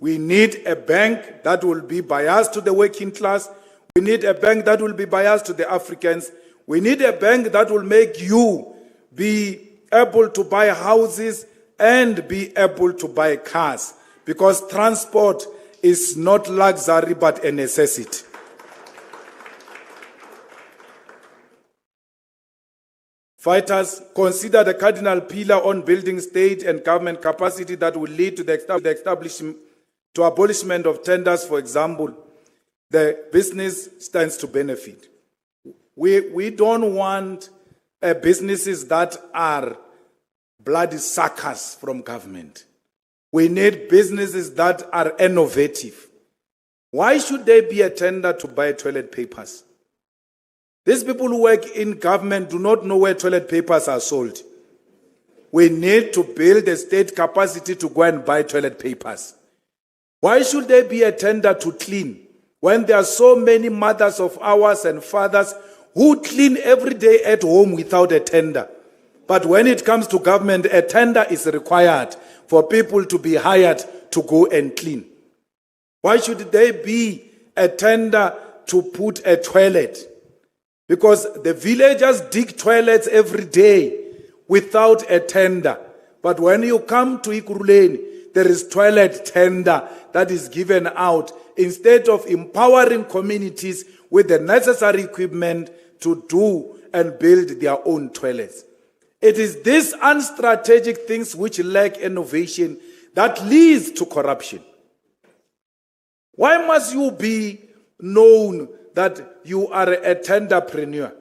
We need a bank that will be biased to the working class. We need a bank that will be biased to the Africans. We need a bank that will make you be able to buy houses and be able to buy cars, because transport is not luxury but a necessity. Fighters, consider the cardinal pillar on building state and government capacity that will lead to the abolishment of tenders. For example, the business stands to benefit. We don't want businesses that are bloody suckers from government. We need businesses that are innovative. Why should there be a tender to buy toilet papers? These people who work in government do not know where toilet papers are sold. We need to build a state capacity to go and buy toilet papers. Why should there be a tender to clean when there are so many mothers of ours and fathers who clean every day at home without a tender? But when it comes to government, a tender is required for people to be hired to go and clean. Why should there be a tender to put a toilet? Because the villagers dig toilets every day without a tender. But when you come to Ikuruleni, there is toilet tender that is given out instead of empowering communities with the necessary equipment to do and build their own toilets. It is these unstrategic things which lack innovation that leads to corruption. Why must you be known that you are a tenderpreneur?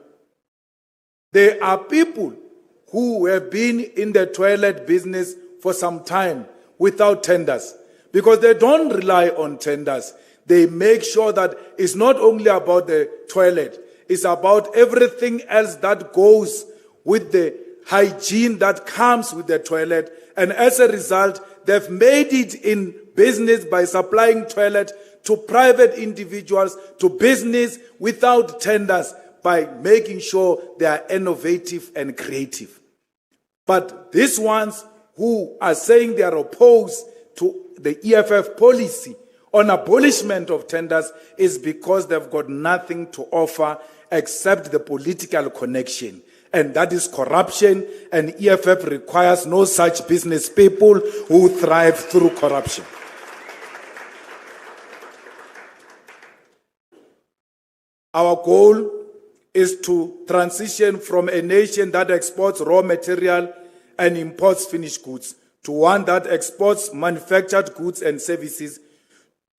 There are people who have been in the toilet business for some time without tenders because they don't rely on tenders. They make sure that it's not only about the toilet, it's about everything else that goes with the hygiene that comes with the toilet. And as a result, they've made it in business by supplying toilet to private individuals, to business without tenders, by making sure they are innovative and creative. But these ones who are saying they are opposed to the EFF policy on abolishment of tenders is because they've got nothing to offer except the political connection. And that is corruption, and EFF requires no such business people who thrive through corruption. Our goal is to transition from a nation that exports raw material and imports finished goods to one that exports manufactured goods and services.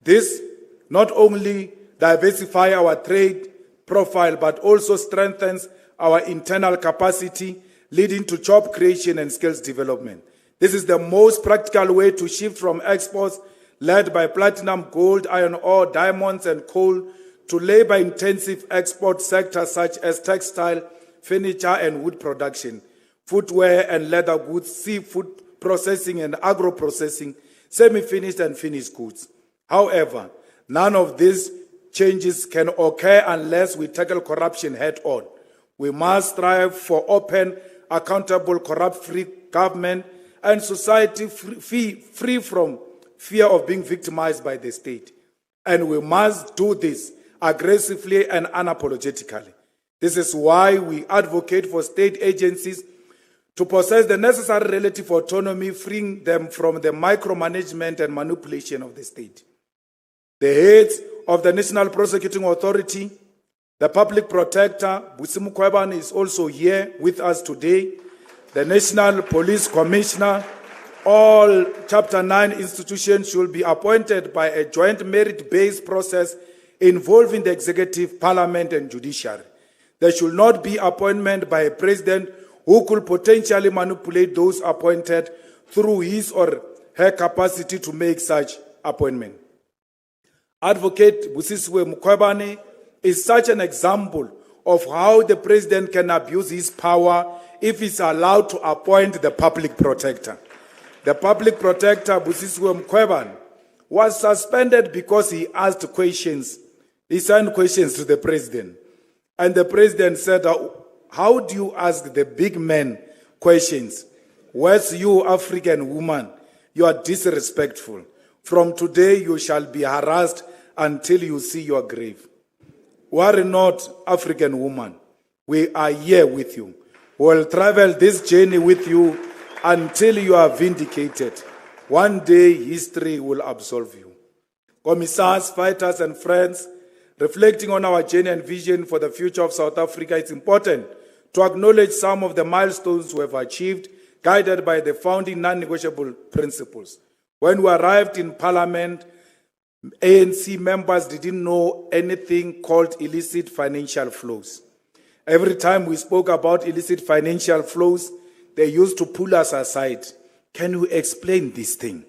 This not only diversifies our trade profile, but also strengthens our internal capacity, leading to job creation and skills development. This is the most practical way to shift from exports led by platinum, gold, iron ore, diamonds, and coal to labor-intensive export sectors such as textile, furniture and wood production, footwear and leather goods, seafood processing and agro-processing, semi-finished and finished goods. However, none of these changes can occur unless we tackle corruption head-on. We must strive for open, accountable, corrupt-free government and society free from fear of being victimized by the state. And we must do this aggressively and unapologetically. This is why we advocate for state agencies to possess the necessary relative autonomy, freeing them from the micromanagement and manipulation of the state. The heads of the National Prosecuting Authority, the Public Protector, Busi Mukwebane, is also here with us today. The National Police Commissioner, all Chapter 9 institutions should be appointed by a joint merit-based process involving the executive, parliament, and judiciary. There should not be appointment by a president who could potentially manipulate those appointed through his or her capacity to make such appointment. Advocate Busisiwe Mukwebane is such an example of how the president can abuse his power if he's allowed to appoint the public protector. The public protector, Busisiwe Mukwebane, was suspended because he asked questions. He sent questions to the president. And the president said, how do you ask the big men questions? Where's you, African woman? You are disrespectful. From today you shall be harassed until you see your grave. Worry not, African woman. We are here with you. We will travel this journey with you until you are vindicated. One day history will absolve you. Commissars, fighters, and friends, reflecting on our journey and vision for the future of South Africa, it's important to acknowledge some of the milestones we have achieved, guided by the founding non-negotiable principles. When we arrived in Parliament, ANC members didn't know anything called illicit financial flows. Every time we spoke about illicit financial flows, they used to pull us aside. Can you explain this thing?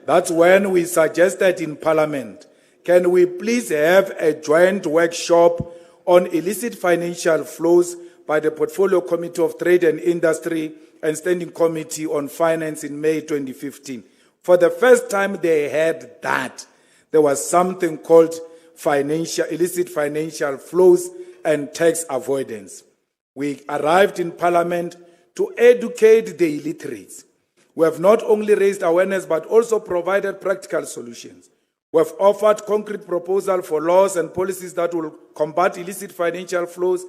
That's when we suggested in Parliament, can we please have a joint workshop on illicit financial flows by the Portfolio Committee of Trade and Industry and Standing Committee on Finance in May 2015. For the first time they had that, there was something called illicit financial flows and tax avoidance. We arrived in Parliament to educate the illiterates. We have not only raised awareness but also provided practical solutions. We have offered concrete proposals for laws and policies that will combat illicit financial flows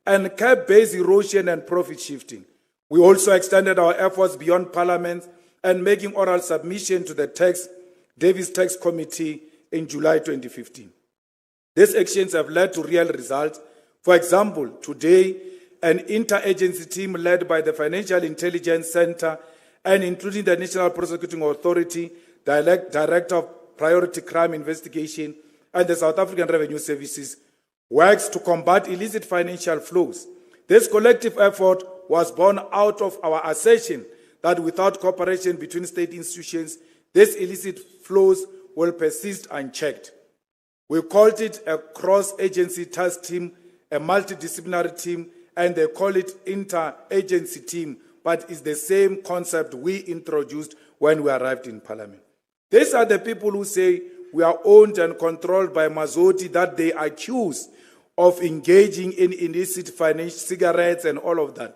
and curb base erosion and profit shifting. We also extended our efforts beyond Parliament and making oral submission to the Davis Tax Committee in July 2015. These actions have led to real results. For example, today, an interagency team led by the Financial Intelligence Center and including the National Prosecuting Authority, Director of Priority Crime Investigation, and the South African Revenue Services works to combat illicit financial flows. This collective effort was born out of our assertion that without cooperation between state institutions, these illicit flows will persist unchecked. We called it a cross-agency task team, a multidisciplinary team, and they call it interagency team, but it's the same concept we introduced when we arrived in Parliament. These are the people who say we are owned and controlled by Mazoti, that they accuse of engaging in illicit financial cigarettes and all of that.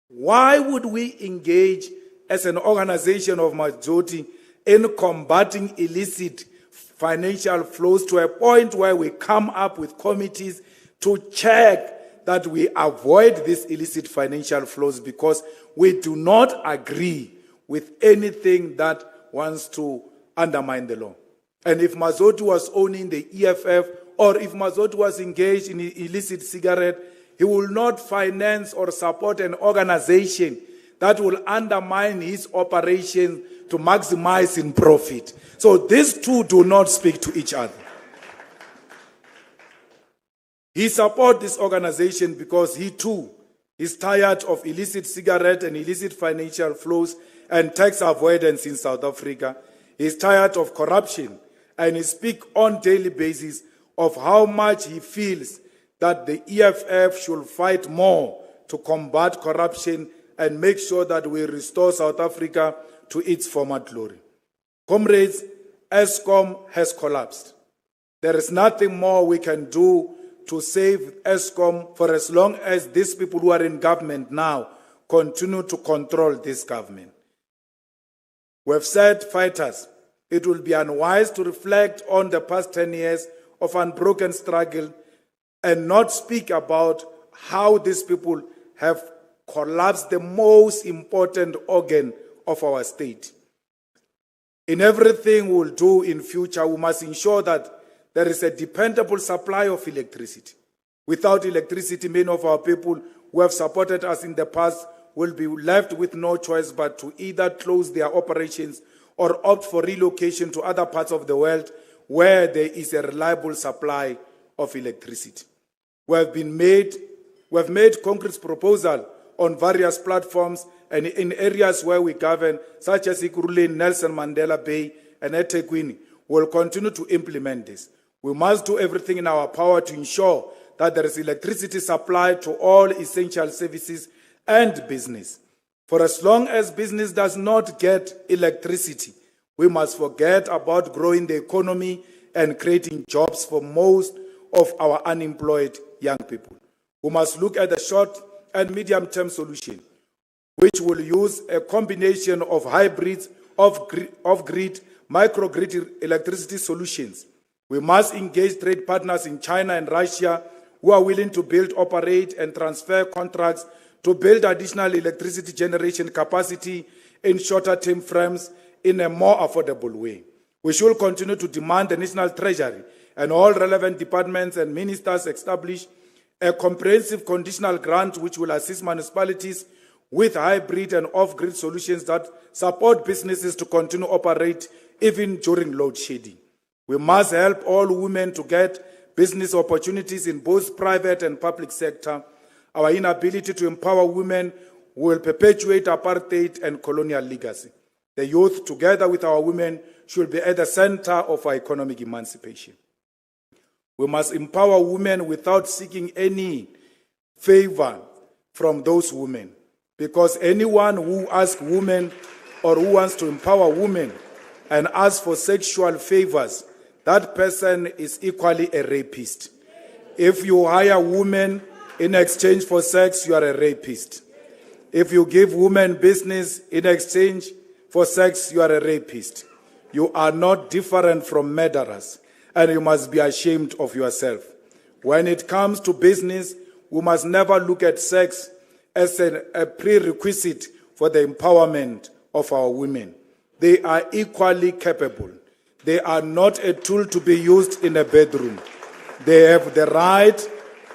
Why would we engage as an organization of Mazoti in combating illicit financial flows to a point where we come up with committees to check that we avoid these illicit financial flows, because we do not agree with anything that wants to undermine the law. And if Mazoti was owning the EFF, or if Mazoti was engaged in illicit cigarette, he will not finance or support an organization that will undermine his operation to maximize in profit. So these two do not speak to each other. He supports this organization because he too is tired of illicit cigarette and illicit financial flows and tax avoidance in South Africa. He is tired of corruption, and he speaks on daily basis of how much he feels that the EFF should fight more to combat corruption and make sure that we restore South Africa to its former glory. Comrades, Eskom has collapsed. There is nothing more we can do to save Eskom for as long as these people who are in government now continue to control this government. We have said, fighters, it will be unwise to reflect on the past 10 years of unbroken struggle and not speak about how these people have collapsed the most important organ of our state. In everything we will do in future, we must ensure that there is a dependable supply of electricity. Without electricity, many of our people who have supported us in the past will be left with no choice but to either close their operations or opt for relocation to other parts of the world where there is a reliable supply of electricity. We have made concrete proposals on various platforms and in areas where we govern, such as Ekurhuleni, Nelson Mandela Bay, and eThekwini. We will continue to implement this. We must do everything in our power to ensure that there is electricity supply to all essential services and business. For as long as business does not get electricity, we must forget about growing the economy and creating jobs for most of our unemployed young people. We must look at the short and medium-term solution, which will use a combination of hybrids, off-grid, microgrid electricity solutions. We must engage trade partners in China and Russia who are willing to build, operate, and transfer contracts to build additional electricity generation capacity in shorter time frames in a more affordable way. We should continue to demand the National Treasury and all relevant departments and ministers establish a comprehensive conditional grant which will assist municipalities with hybrid and off-grid solutions that support businesses to continue operate even during load shedding. We must help all women to get business opportunities in both private and public sector. Our inability to empower women will perpetuate apartheid and colonial legacy. The youth, together with our women, should be at the center of our economic emancipation. We must empower women without seeking any favor from those women, because anyone who asks women or who wants to empower women and asks for sexual favors, that person is equally a rapist. If you hire women in exchange for sex, you are a rapist. If you give women business in exchange for sex, you are a rapist. You are not different from murderers, and you must be ashamed of yourself. When it comes to business, we must never look at sex as a prerequisite for the empowerment of our women. They are equally capable. They are not a tool to be used in a bedroom. They have the right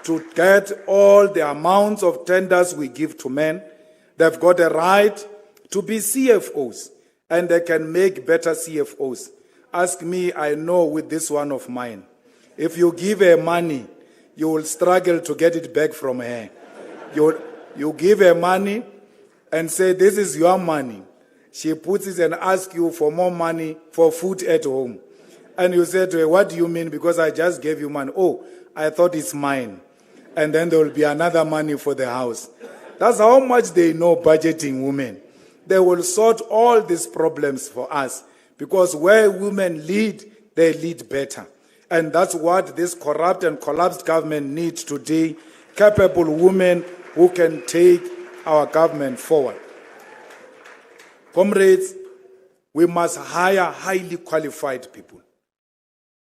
to get all the amounts of tenders we give to men. They've got a right to be CFOs, and they can make better CFOs. Ask me, I know with this one of mine. If you give her money, you will struggle to get it back from her. You give her money and say, this is your money. She puts it and asks you for more money for food at home. And you say to her, what do you mean? Because I just gave you money. Oh, I thought it's mine. And then there will be another money for the house. That's how much they know budgeting women. They will sort all these problems for us, because where women lead, they lead better. And that's what this corrupt and collapsed government needs today, capable women who can take our government forward. Comrades, we must hire highly qualified people.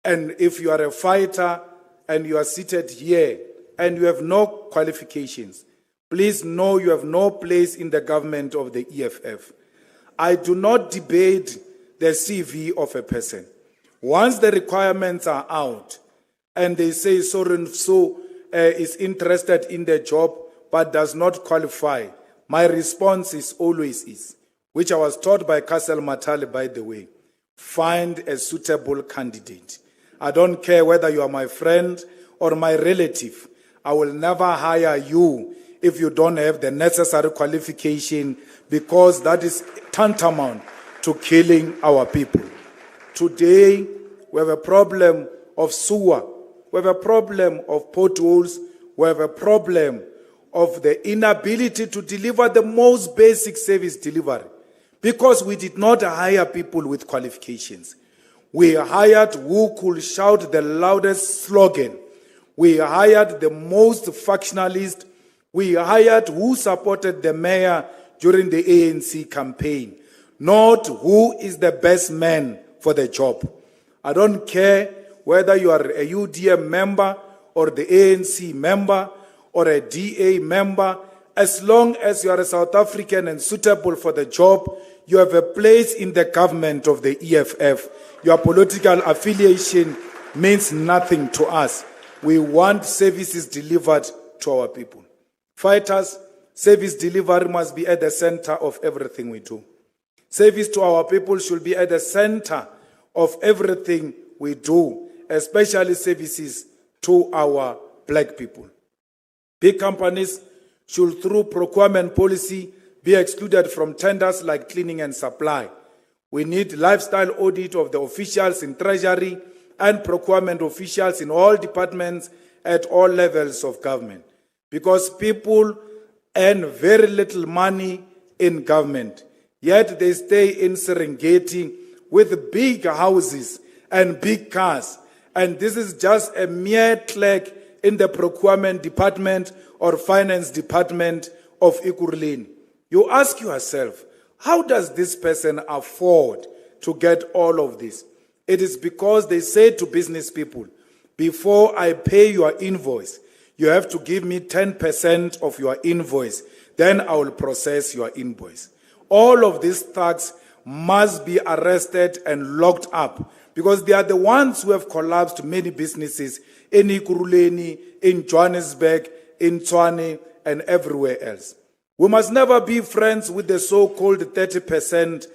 And if you are a fighter and you are seated here and you have no qualifications, please know you have no place in the government of the EFF. I do not debate the CV of a person. Once the requirements are out and they say so is interested in the job but does not qualify, my response is always is, which I was taught by Castle Matali, by the way, find a suitable candidate. I don't care whether you are my friend or my relative. I will never hire you if you don't have the necessary qualification, because that is tantamount to killing our people. Today, we have a problem of sewer. We have a problem of potholes. We have a problem of the inability to deliver the most basic service delivery, because we did not hire people with qualifications. We hired who could shout the loudest slogan. We hired the most factionalist. We hired who supported the mayor during the ANC campaign, not who is the best man for the job. I don't care whether you are a UDM member or the ANC member or a DA member. As long as you are a South African and suitable for the job, you have a place in the government of the EFF. Your political affiliation means nothing to us. We want services delivered to our people. Fighters, service delivery must be at the center of everything we do. Service to our people should be at the center of everything we do, especially services to our black people. Big companies should, through procurement policy, be excluded from tenders like cleaning and supply. We need lifestyle audit of the officials in Treasury and procurement officials in all departments at all levels of government, because people earn very little money in government, yet they stay in Serengeti with big houses and big cars, and this is just a mere clerk in the procurement department or finance department of Ekurhuleni. You ask yourself, how does this person afford to get all of this? It is because they say to business people, before I pay your invoice, you have to give me 10% of your invoice. Then I will process your invoice. All of these thugs must be arrested and locked up because they are the ones who have collapsed many businesses in Ikuruleni, in Johannesburg, in Tshwane, and everywhere else. We must never be friends with the so-called 30%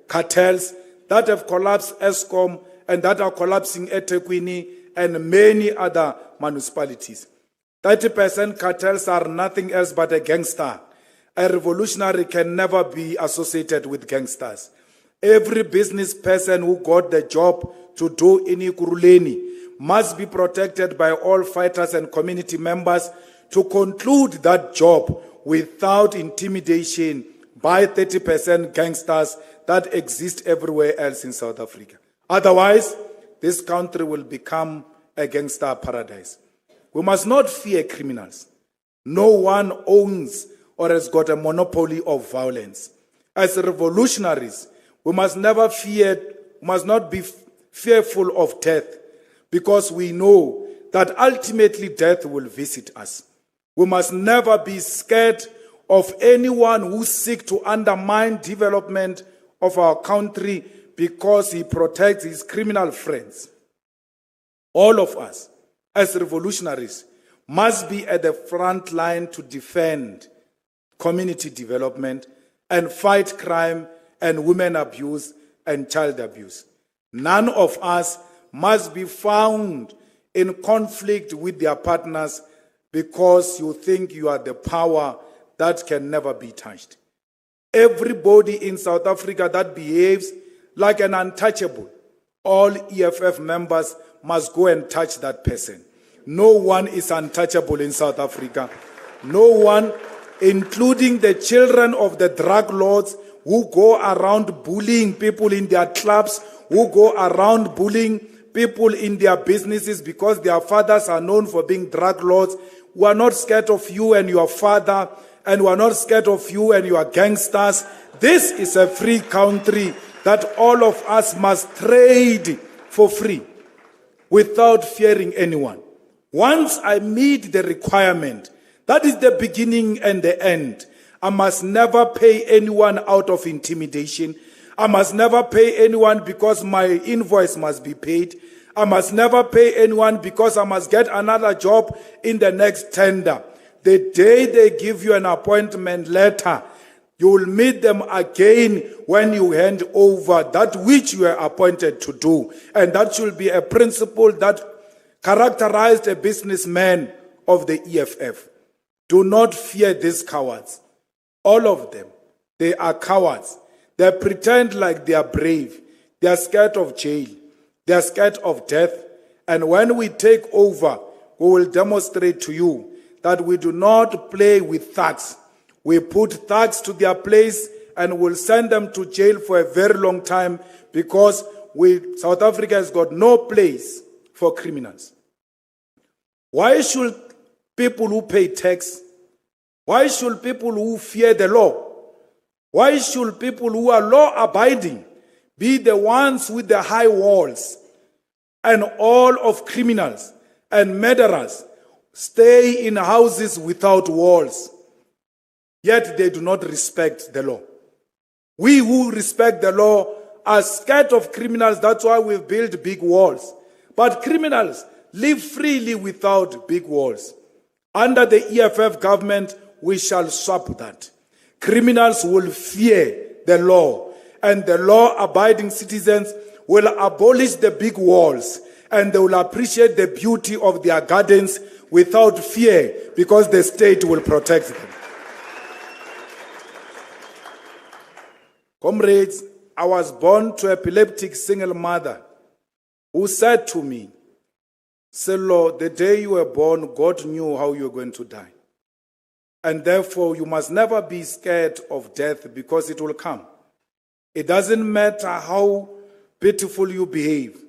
cartels that have collapsed Eskom and that are collapsing eThekwini and many other municipalities. 30% cartels are nothing else but a gangster. A revolutionary can never be associated with gangsters. Every business person who got the job to do in Ikuruleni must be protected by all fighters and community members to conclude that job without intimidation by 30% gangsters that exist everywhere else in South Africa. Otherwise, this country will become a gangster paradise. We must not fear criminals. No one owns or has got a monopoly of violence. As revolutionaries, we must not be fearful of death because we know that ultimately death will visit us. We must never be scared of anyone who seeks to undermine development of our country because he protects his criminal friends. All of us, as revolutionaries, must be at the front line to defend community development and fight crime and women abuse and child abuse. None of us must be found in conflict with their partners because you think you are the power that can never be touched. Everybody in South Africa that behaves like an untouchable, all EFF members must go and touch that person. No one is untouchable in South Africa. No one, including the children of the drug lords who go around bullying people in their clubs, who go around bullying people in their businesses because their fathers are known for being drug lords. We are not scared of you and your father, and we are not scared of you and your gangsters. This is a free country that all of us must trade for free without fearing anyone. Once I meet the requirement, that is the beginning and the end. I must never pay anyone out of intimidation. I must never pay anyone because my invoice must be paid. I must never pay anyone because I must get another job in the next tender. The day they give you an appointment letter, you will meet them again when you hand over that which you are appointed to do. And that should be a principle that characterized a businessman of the EFF. Do not fear these cowards. All of them, they are cowards. They pretend like they are brave. They are scared of jail. They are scared of death. And when we take over, we will demonstrate to you that we do not play with thugs. We put thugs to their place and will send them to jail for a very long time because South Africa has got no place for criminals. Why should people who pay tax, why should people who fear the law, why should people who are law-abiding be the ones with the high walls, and all of criminals and murderers stay in houses without walls, yet they do not respect the law? We who respect the law are scared of criminals. That's why we've built big walls. But criminals live freely without big walls. Under the EFF government, we shall swap that. Criminals will fear the law, and the law-abiding citizens will abolish the big walls, and they will appreciate the beauty of their gardens without fear because the state will protect them. Comrades, I was born to an epileptic single mother who said to me, Sello, the day you were born, God knew how you were going to die. And therefore, you must never be scared of death because it will come. It doesn't matter how beautiful you behave,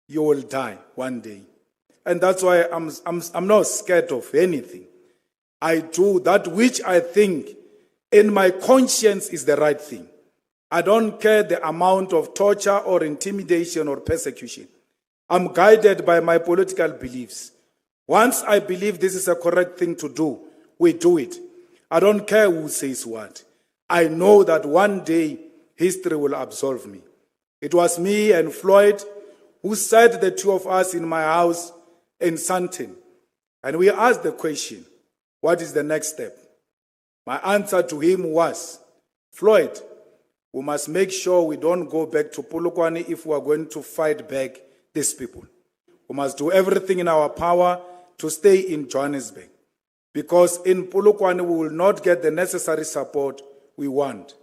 you will die one day. And that's why I'm not scared of anything. I do that which I think in my conscience is the right thing. I don't care the amount of torture or intimidation or persecution. I'm guided by my political beliefs. Once I believe this is a correct thing to do, we do it. I don't care who says what. I know that one day history will absolve me. It was me and Floyd who sat the two of us in my house in Sandton. And we asked the question, what is the next step? My answer to him was, Floyd, we must make sure we don't go back to Polokwane if we are going to fight back these people. We must do everything in our power to stay in Johannesburg, because in Polokwane we will not get the necessary support we want.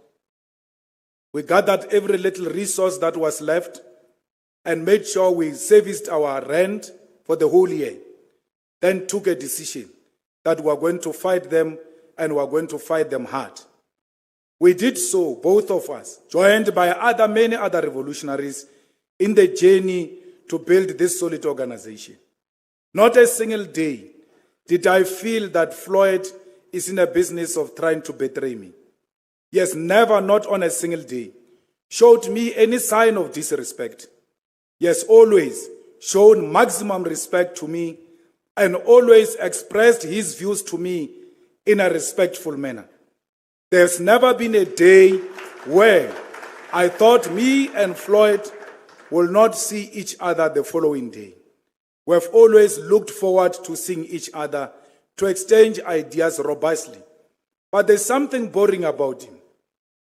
We gathered every little resource that was left and made sure we serviced our rent for the whole year. Then took a decision that we are going to fight them, and we are going to fight them hard. We did so, both of us, joined by many other revolutionaries in the journey to build this solid organization. Not a single day did I feel that Floyd is in a business of trying to betray me. Yes, never, not on a single day, showed me any sign of disrespect. Yes, always shown maximum respect to me and always expressed his views to me in a respectful manner. There's never been a day where I thought me and Floyd will not see each other the following day. We've always looked forward to seeing each other, to exchange ideas robustly. But there's something boring about him.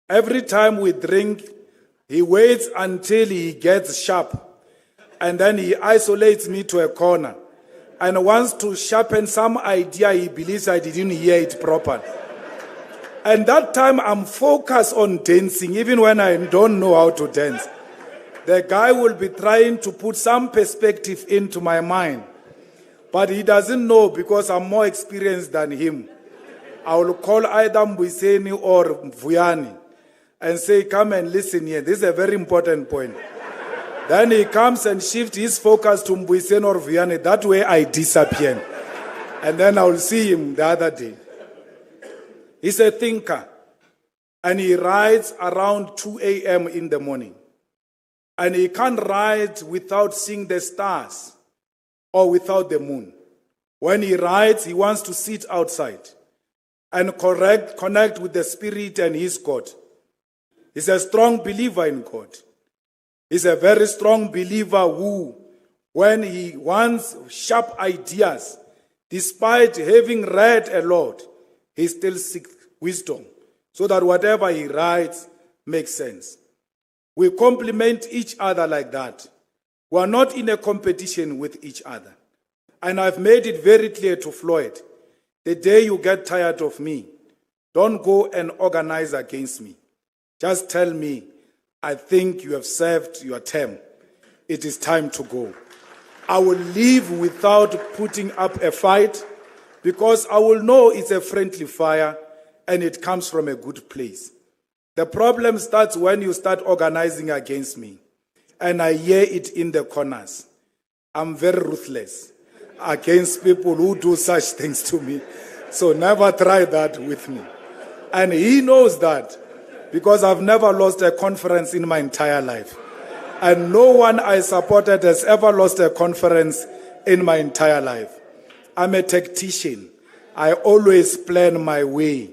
Every time we drink, he waits until he gets sharp, and then he isolates me to a corner and wants to sharpen some idea he believes I didn't hear it properly. And that time I'm focused on dancing, even when I don't know how to dance. The guy will be trying to put some perspective into my mind, but he doesn't know because I'm more experienced than him. I will call either Mbuyiseni or Vuyani and say, come and listen here. This is a very important point. Then he comes and shifts his focus to Mbuyiseni or Vuyani. That way I disappear. And then I will see him the other day. He's a thinker, and he writes around 2 a.m. in the morning. And he can't write without seeing the stars or without the moon. When he writes, he wants to sit outside and connect with the Spirit and his God. He's a strong believer in God. He's a very strong believer who, when he wants sharp ideas, despite having read a lot, he still seeks wisdom so that whatever he writes makes sense. We complement each other like that. We are not in a competition with each other. And I've made it very clear to Floyd, the day you get tired of me, don't go and organize against me. Just tell me, I think you have served your term. It is time to go. I will leave without putting up a fight, because I will know it's a friendly fire and it comes from a good place. The problem starts when you start organizing against me, and I hear it in the corners. I'm very ruthless against people who do such things to me. So never try that with me. And he knows that, because I've never lost a conference in my entire life. And no one I supported has ever lost a conference in my entire life. I'm a tactician. I always plan my way.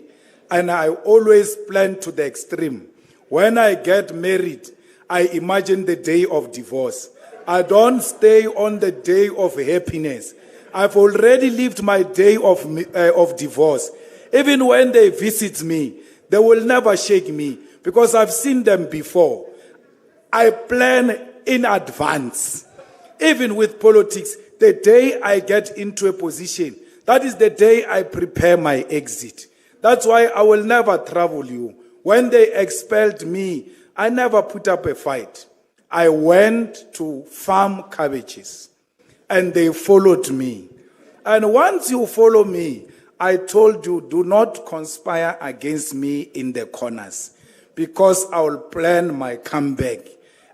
And I always plan to the extreme. When I get married, I imagine the day of divorce. I don't stay on the day of happiness. I've already lived my day of divorce. Even when they visit me, they will never shake me, because I've seen them before. I plan in advance. Even with politics, the day I get into a position, that is the day I prepare my exit. That's why I will never trouble you. When they expelled me, I never put up a fight. I went to farm cabbages, and they followed me. And once you follow me, I told you, do not conspire against me in the corners, because I will plan my comeback.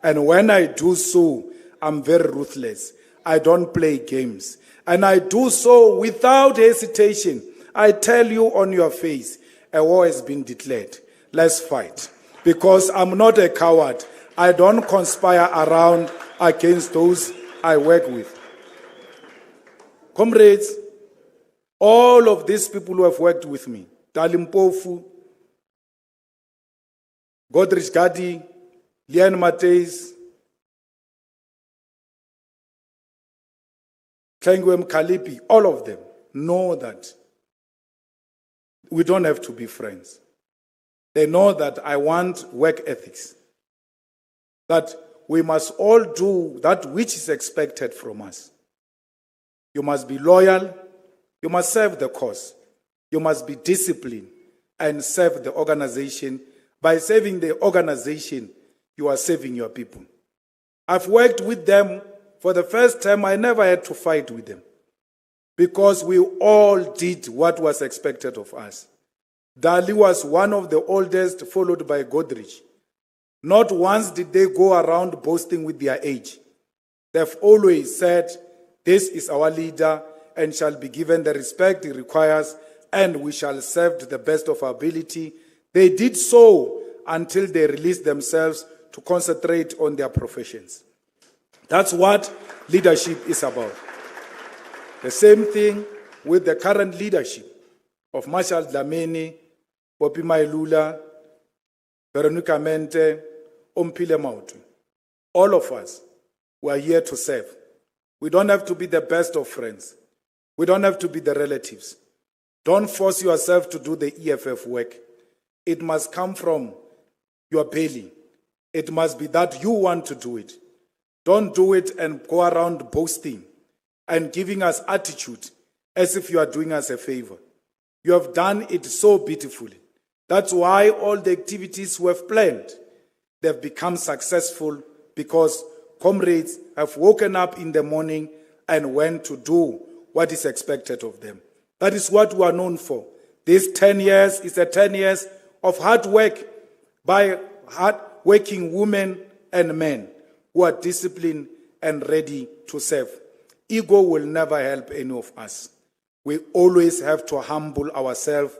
And when I do so, I'm very ruthless. I don't play games. And I do so without hesitation. I tell you on your face, a war has been declared. Let's fight. because I'm not a coward. I don't conspire around against those I work with. Comrades, all of these people who have worked with me, Dalimpofu, Godrich Gadi, Liane Mateis, Klengwem Kalipi, all of them know that we don't have to be friends. They know that I want work ethics, that we must all do that which is expected from us. You must be loyal, you must serve the cause, you must be disciplined and serve the organization. By serving the organization, you are serving your people. I've worked with them. For the first time, I never had to fight with them because we all did what was expected of us. Dali was one of the oldest, followed by Godrich. Not once did they go around boasting with their age. They've always said, this is our leader and shall be given the respect he requires, and we shall serve to the best of our ability. They did so until they released themselves to concentrate on their professions. That's what leadership is about. The same thing with the current leadership of Marshal Dlamini, Poppy Mailula, Veronica Mente, Ompile Mautu. All of us, we are here to serve. We don't have to be the best of friends. We don't have to be the relatives. Don't force yourself to do the EFF work. It must come from your belly. It must be that you want to do it. Don't do it and go around boasting and giving us attitude as if you are doing us a favor. You have done it so beautifully. That's why all the activities we have planned, they've become successful because comrades have woken up in the morning and went to do what is expected of them. That is what we are known for. This 10 years is a 10 years of hard work by hard-working women and men who are disciplined and ready to serve. Ego will never help any of us. We always have to humble ourselves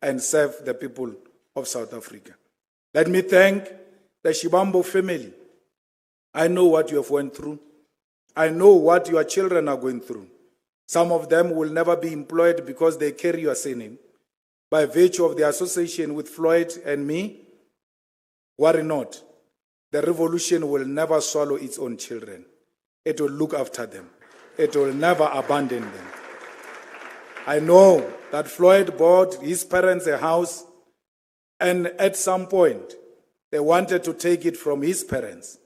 and serve the people of South Africa. Let me thank the Shibambo family. I know what you have went through. I know what your children are going through. Some of them will never be employed because they carry your surname. By virtue of the association with Floyd and me, worry not. The revolution will never swallow its own children. It will look after them. It will never abandon them. I know that Floyd bought his parents a house, and at some point, they wanted to take it from his parents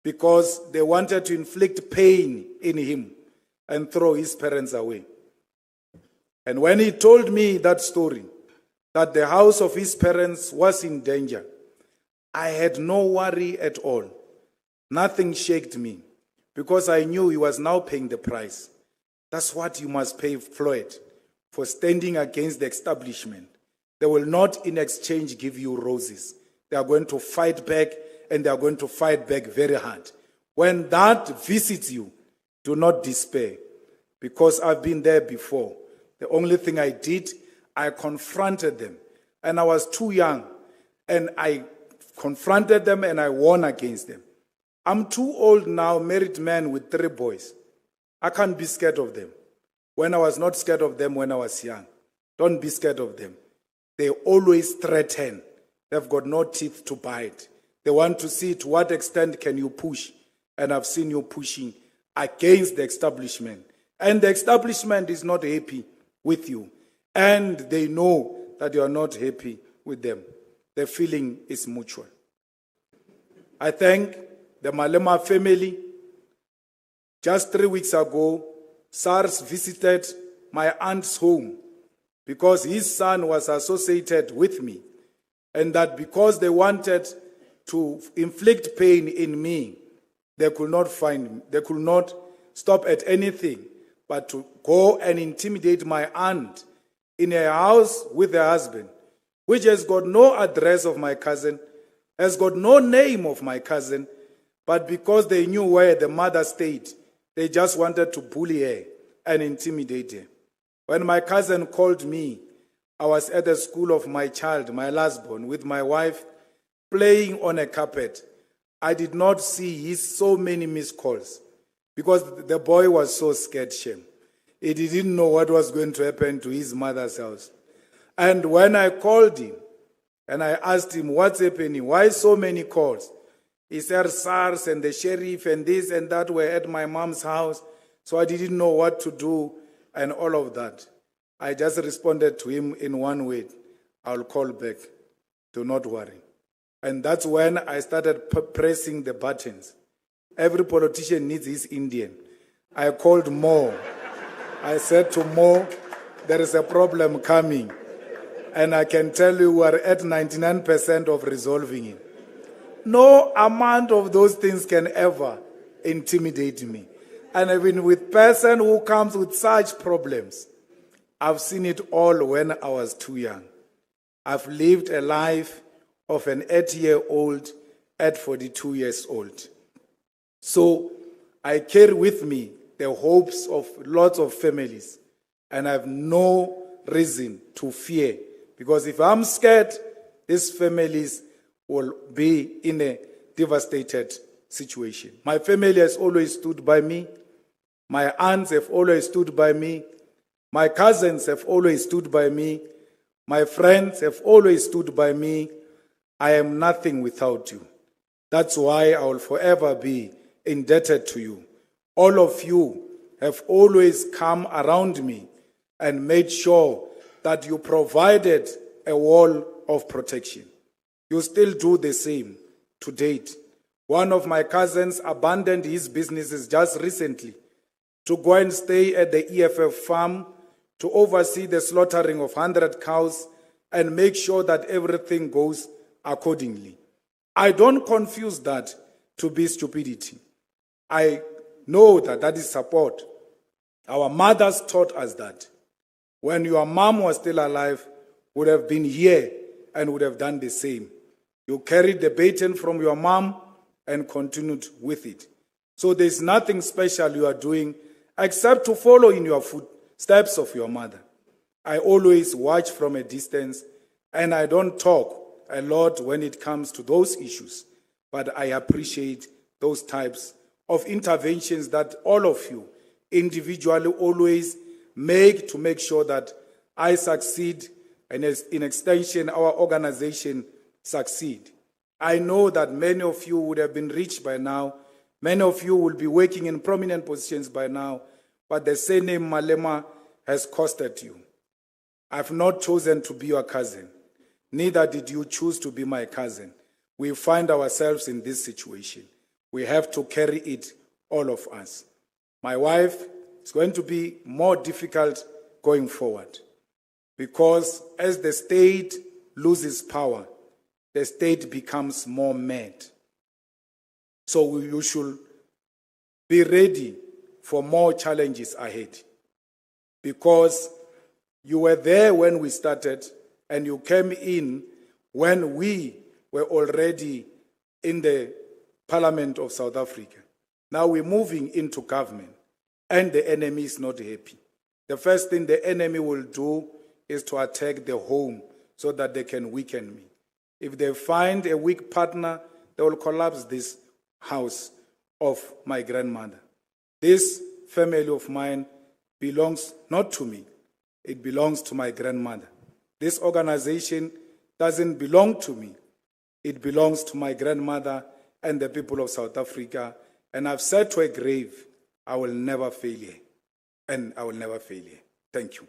because they wanted to inflict pain in him and throw his parents away. And when he told me that story, that the house of his parents was in danger, I had no worry at all. Nothing shaken me because I knew he was now paying the price. That's what you must pay Floyd for standing against the establishment. They will not in exchange give you roses. They are going to fight back, and they are going to fight back very hard. When that visits you, do not despair, because I've been there before. The only thing I did, I confronted them, and I was too young, and I confronted them and I won against them. I'm too old now, married man with 3 boys. I can't be scared of them. When I was not scared of them when I was young. Don't be scared of them. They always threaten. They've got no teeth to bite. They want to see to what extent can you push. And I've seen you pushing against the establishment. And the establishment is not happy with you. And they know that you are not happy with them. The feeling is mutual. I thank the Malema family. Just 3 weeks ago, SARS visited my aunt's home because his son was associated with me, and that because they wanted to inflict pain in me, they could not stop at anything but to go and intimidate my aunt in a house with her husband, which has got no address of my cousin, has got no name of my cousin, but because they knew where the mother stayed, they just wanted to bully her and intimidate her. When my cousin called me, I was at the school of my child, my last born, with my wife, playing on a carpet, I did not see his so many missed calls because the boy was so scared, shame. He didn't know what was going to happen to his mother's house. And when I called him and I asked him, what's happening? Why so many calls? He said SARS and the sheriff and this and that were at my mom's house. So I didn't know what to do and all of that. I just responded to him in one word. I'll call back. Do not worry. And that's when I started pressing the buttons. Every politician needs his Indian. I called Mo. I said to Mo, there is a problem coming. And I can tell you we're at 99% of resolving it. No amount of those things can ever intimidate me. And even with person who comes with such problems, I've seen it all when I was too young. I've lived a life of an 8-year-old at 42 years old. So I carry with me the hopes of lots of families, and I have no reason to fear, because if I'm scared, these families will be in a devastated situation. My family has always stood by me. My aunts have always stood by me. My cousins have always stood by me. My friends have always stood by me. I am nothing without you. That's why I will forever be indebted to you. All of you have always come around me and made sure that you provided a wall of protection. You still do the same to date. One of my cousins abandoned his businesses just recently to go and stay at the EFF farm to oversee the slaughtering of 100 cows and make sure that everything goes accordingly. I don't confuse that to be stupidity. I know that that is support. Our mothers taught us that. When your mom was still alive, would have been here and would have done the same. You carried the baton from your mom and continued with it. So there's nothing special you are doing except to follow in your footsteps of your mother. I always watch from a distance, and I don't talk a lot when it comes to those issues, but I appreciate those types of interventions that all of you individually always make to make sure that I succeed, and in extension, our organization succeed. I know that many of you would have been rich by now. Many of you will be working in prominent positions by now, but the surname Malema has costed you. I've not chosen to be your cousin. Neither did you choose to be my cousin. We find ourselves in this situation. We have to carry it, all of us. My wife is going to be more difficult going forward, because as the state loses power, the state becomes more mad. So you should be ready for more challenges ahead, because you were there when we started and you came in when we were already in the Parliament of South Africa. Now we're moving into government and the enemy is not happy. The first thing the enemy will do is to attack the home so that they can weaken me. If they find a weak partner, they will collapse this house of my grandmother. This family of mine belongs not to me. It belongs to my grandmother. This organization doesn't belong to me. It belongs to my grandmother and the people of South Africa. And I've said to a grave, I will never fail here. And I will never fail here. Thank you.